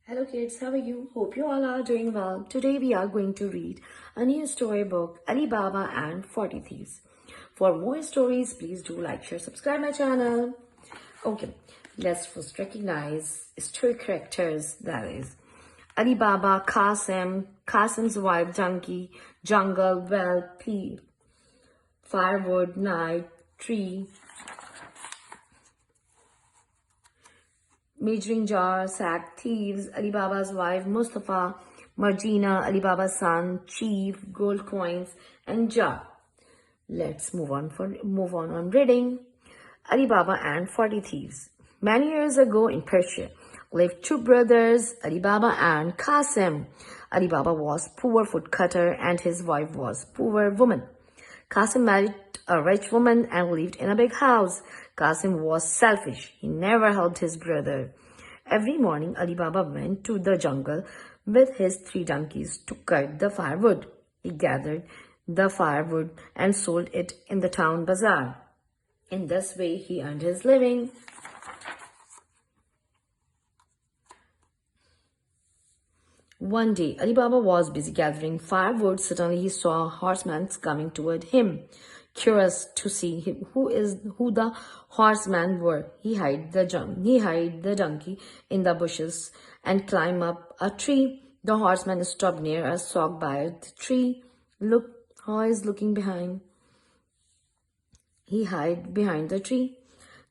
Hello kids, how are you? Hope you all are doing well. Today we are going to read a new storybook, Ali Baba and 40 Thieves. For more stories, please do like, share, subscribe my channel. Okay, let's first recognize story characters, that is Ali Baba, Qasim's wife, Donkey, Jungle, Well, Thief, Firewood, Night, Tree, Measuring jar, sack, thieves, Ali Baba's wife, Mustafa, Margina, Ali Baba's son, chief, gold coins, and jar. Let's move on reading. Ali Baba and 40 Thieves. Many years ago in Persia lived two brothers, Ali Baba and Qasim. Ali Baba was poor woodcutter and his wife was poor woman. Qasim married a rich woman and lived in a big house. Qasim was selfish. He never helped his brother. Every morning, Ali Baba went to the jungle with his 3 donkeys to cut the firewood. He gathered the firewood and sold it in the town bazaar. In this way, he earned his living. One day, Ali Baba was busy gathering firewood. Suddenly, he saw a horseman coming toward him. Curious to see who the horsemen were, he hid the donkey in the bushes and climbed up a tree. The horseman stopped near a sock by the tree. Look, how is looking behind. He hid behind the tree.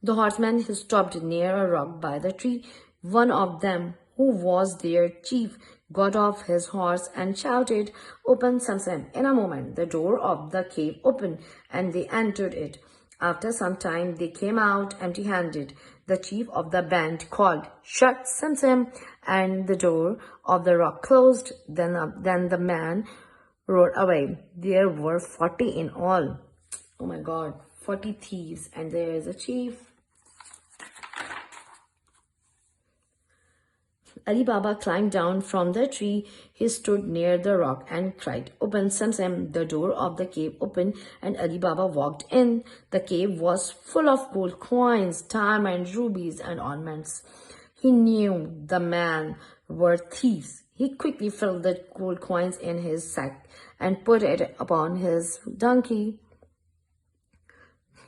The horseman stopped near a rock by the tree. One of them, who was their chief, got off his horse and shouted, "Open, Samson!" In a moment, the door of the cave opened and they entered it. After some time, they came out empty-handed. The chief of the band called, "Shut, Samson!" and the door of the rock closed. Then the man rode away. There were 40 in all. Oh my God, 40 thieves, and there is a chief. Ali Baba climbed down from the tree. He stood near the rock and cried, "Open, Samsam." The door of the cave opened and Ali Baba walked in. The cave was full of gold coins, diamonds, rubies, and ornaments. He knew the men were thieves. He quickly filled the gold coins in his sack and put it upon his donkey.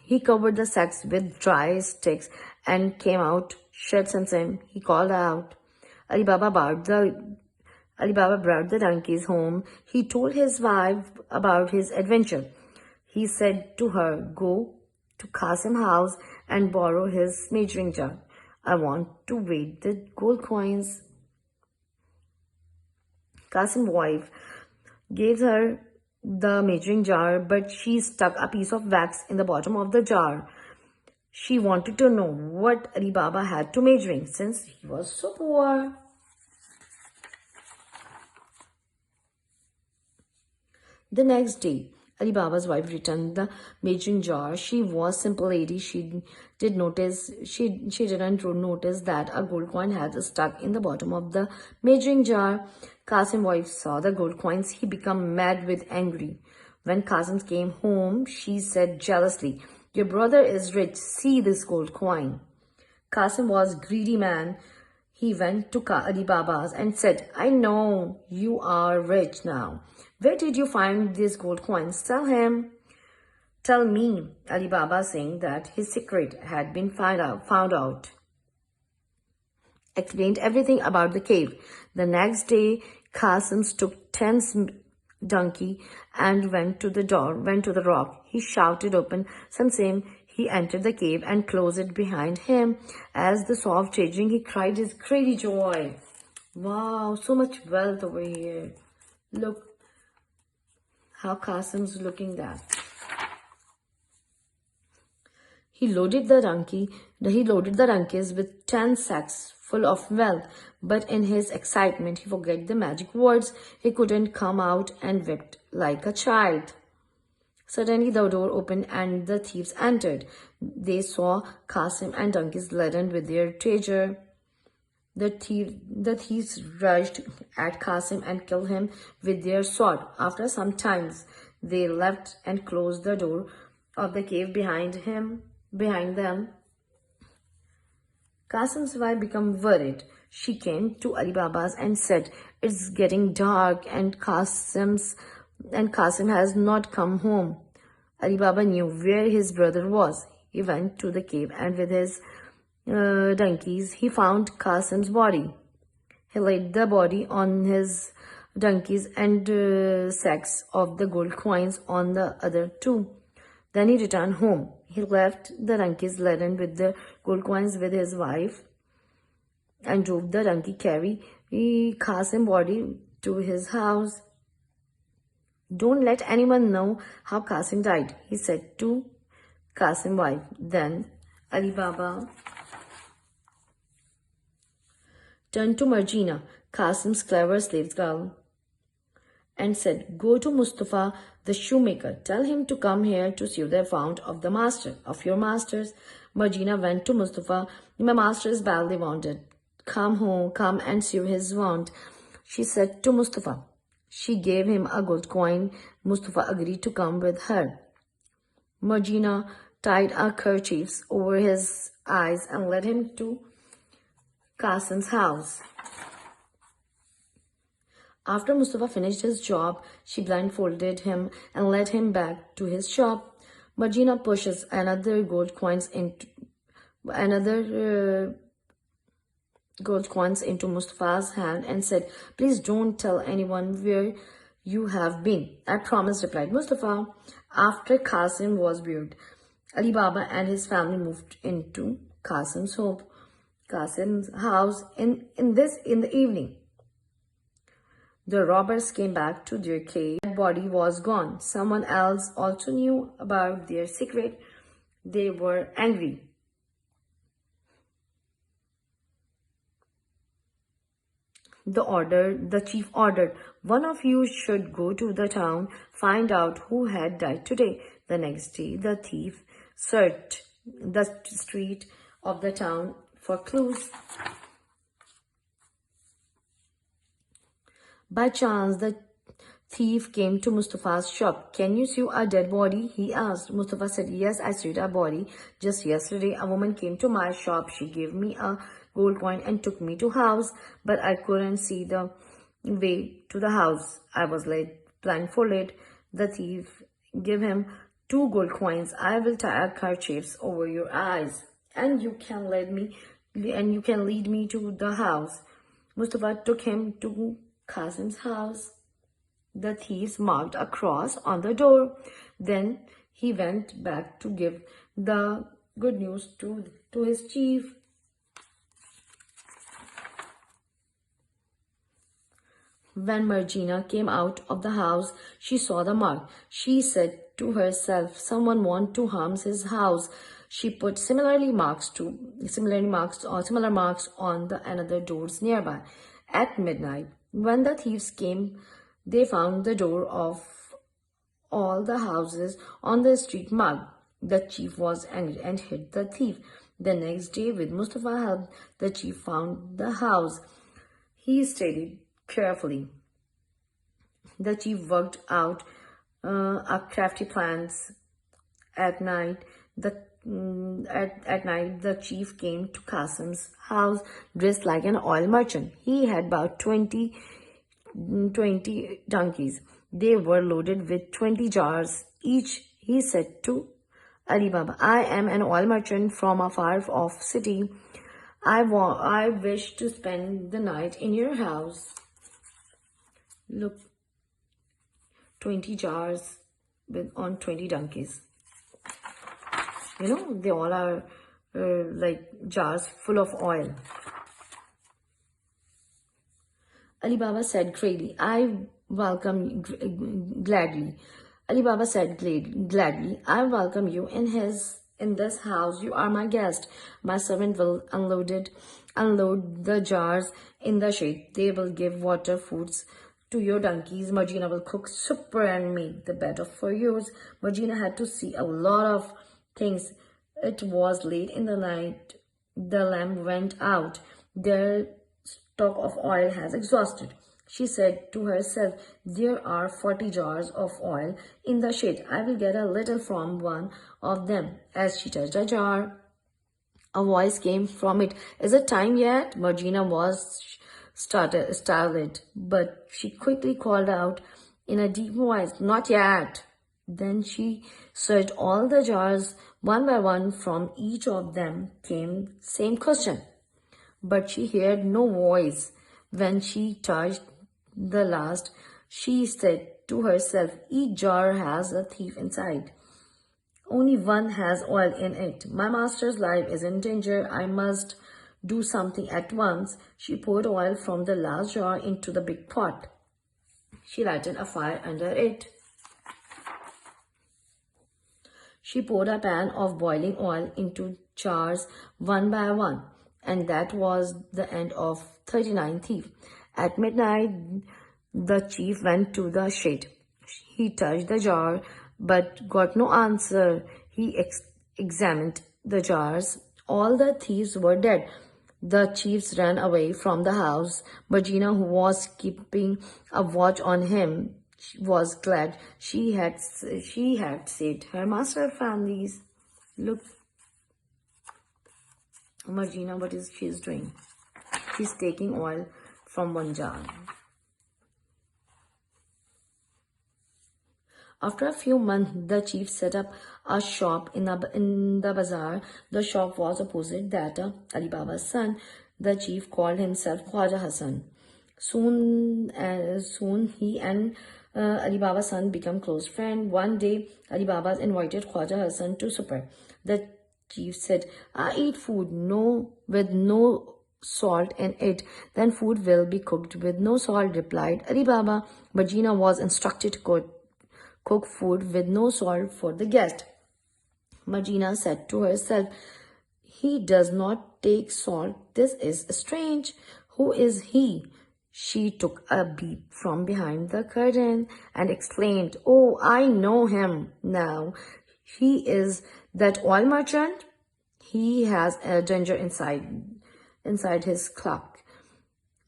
He covered the sacks with dry sticks and came out. "Shut, Samsam," he called out. Ali Baba brought the donkeys home. He told his wife about his adventure. He said to her, "Go to Qasim's house and borrow his measuring jar. I want to weigh the gold coins." Qasim's wife gave her the measuring jar, but she stuck a piece of wax in the bottom of the jar. She wanted to know what Ali Baba had to measuring since he was so poor. The next day, Ali Baba's wife returned the measuring jar. She was simple lady. She didn't notice that a gold coin had stuck in the bottom of the measuring jar. Qasim's wife saw the gold coins. He became mad with angry. When Qasim came home, she said jealously, "Your brother is rich. See this gold coin." Qasim was a greedy man. He went to Ali Baba's and said, "I know you are rich now. Where did you find these gold coins? Tell him." "Tell me," Ali Baba saying that his secret had been found out. Explained everything about the cave. The next day, Qasim took 10 donkey and went to the rock. He shouted, "Open, Samsam." He entered the cave and closed it behind him. As the soft changing, he cried his crazy joy. Wow, so much wealth over here. Look how Qasim's looking that. He loaded the donkeys with 10 sacks full of wealth, but in his excitement, he forgot the magic words. He couldn't come out and wept like a child. Suddenly, the door opened and the thieves entered. They saw Qasim and donkeys laden with their treasure. The thieves rushed at Qasim and killed him with their sword. After some time, they left and closed the door of the cave behind them. Qasim's wife became worried. She came to Ali Baba's and said, "It's getting dark and Qasim has not come home." Ali Baba knew where his brother was. He went to the cave and with his donkeys, he found Qasim's body. He laid the body on his donkeys and sacks of the gold coins on the other two. Then he returned home. He left the donkeys laden with the gold coins with his wife and drove the donkey carry Qasim's body to his house. "Don't let anyone know how Qasim died," he said to Qasim's wife. Then Ali Baba turned to Margina, Qasim's clever slave girl, and said, "Go to Mustafa, the shoemaker. Tell him to come here to sew the fount of your masters." Margina went to Mustafa. "My master is badly wounded. Come and sew his wound," she said to Mustafa. She gave him a gold coin. Mustafa agreed to come with her. Margina tied a kerchief over his eyes and led him to Qasim's house. After Mustafa finished his job, she blindfolded him and led him back to his shop. Margina pushes another gold coins into Mustafa's hand and said, "Please don't tell anyone where you have been." "I promise," replied Mustafa. After Qasim was buried, Ali Baba and his family moved into Qasim's house in the evening. The robbers came back to their cave. Their body was gone. Someone else also knew about their secret. They were angry. The chief ordered, "One of you should go to the town, find out who had died today." The next day, the thief searched the street of the town for clues. By chance, the thief came to Mustafa's shop. "Can you sew a dead body?" he asked. Mustafa said, "Yes, I sewed a body. Just yesterday, a woman came to my shop. She gave me a gold coin and took me to house, but I couldn't see the way to the house. I was blindfolded." The thief gave him 2 gold coins. "I will tie a kerchief over your eyes, and you can lead me to the house." Mustafa took him to Qasim's house. The thieves marked a cross on the door. Then he went back to give the good news to his chief. When Margina came out of the house, she saw the mark. She said to herself, "Someone wants to harm his house." She put similar marks on the another doors nearby. At midnight, when the thieves came, they found the door of all the houses on the street marked. The chief was angry and hit the thief. The next day, with Mustafa's help, the chief found the house. He studied carefully. The chief worked out a crafty plans. At night, the chief came to Qasim's house dressed like an oil merchant. He had about 20 donkeys. They were loaded with 20 jars each. He said to Ali Baba, "I am an oil merchant from a far-off city. I wish to spend the night in your house." Look, 20 jars on 20 donkeys. They all are like jars full of oil. Ali Baba said gladly, "I welcome gladly." Ali Baba said gladly, "I welcome you in this house. You are my guest. My servant will unload the jars in the shed. They will give water, foods to your donkeys. Margina will cook supper and make the bed for yours." Margina had to see a lot of things. It was late in the night. The lamp went out. Their stock of oil has exhausted. She said to herself, "There are 40 jars of oil in the shed. I will get a little from one of them." As she touched a jar, A voice came from it. Is it time yet? Margina was startled, but she quickly called out in a deep voice, not yet. Then she searched all the jars one by one. From each of them came same question, but she heard no voice. When she touched the last, she said to herself, each jar has a thief inside. Only one has oil in it. My master's life is in danger. I must do something at once. She poured oil from the last jar into the big pot. She lighted a fire under it. She poured a pan of boiling oil into jars one by one, and that was the end of 39 thieves. At midnight, the chief went to the shed. He touched the jar but got no answer. He examined the jars. All the thieves were dead. The chiefs ran away from the house. Margina, who was keeping a watch on him, was glad she had saved her master families. Look, Margina, what is she doing? She's taking oil from one jar. After a few months, the chief set up a shop in the bazaar. The shop was opposite that of Ali Baba's son. The chief called himself Khwaja Hassan. Soon he and Ali Baba's son became close friends. One day, Ali Baba invited Khwaja Hassan to supper. The chief said, I eat food with no salt in it. Then food will be cooked with no salt, replied Ali Baba. Margina was instructed to cook food with no salt for the guest. Margina said to herself, he does not take salt. This is strange. Who is he? She took a peep from behind the curtain and exclaimed, oh, I know him now. He is that oil merchant. He has a danger inside his cloak.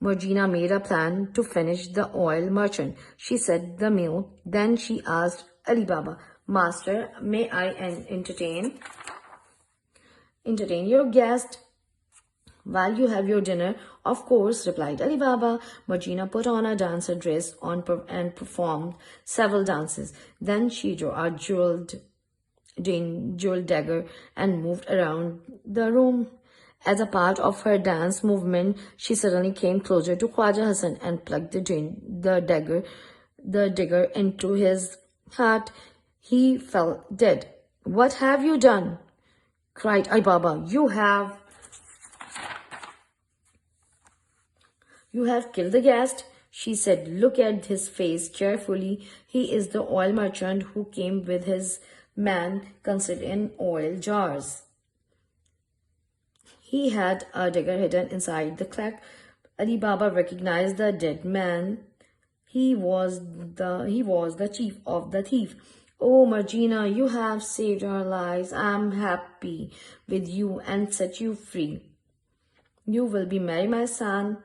Margina made a plan to finish the oil merchant. She set the meal. Then she asked Ali Baba, Master, may I entertain your guest while you have your dinner? Of course, replied Ali Baba. Margina put on a dancer dress and performed several dances. Then she drew a jeweled dagger and moved around the room. As a part of her dance movement, she suddenly came closer to Khwaja Hassan and plugged the dagger into his heart. He fell dead. What have you done? Cried Ali Baba. You have killed the guest. She said, look at his face carefully. He is the oil merchant who came with his man concealed in oil jars. He had a dagger hidden inside the cloak. Ali Baba recognized the dead man. He was the chief of the thief. Oh, Margina, you have saved our lives. I am happy with you and set you free. You will be married, my son,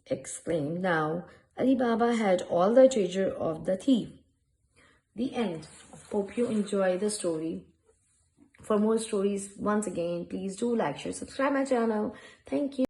exclaimed. Now, Ali Baba had all the treasure of the thief. The end. Hope you enjoy the story. For more stories, once again, please do like, share, subscribe my channel. Thank you.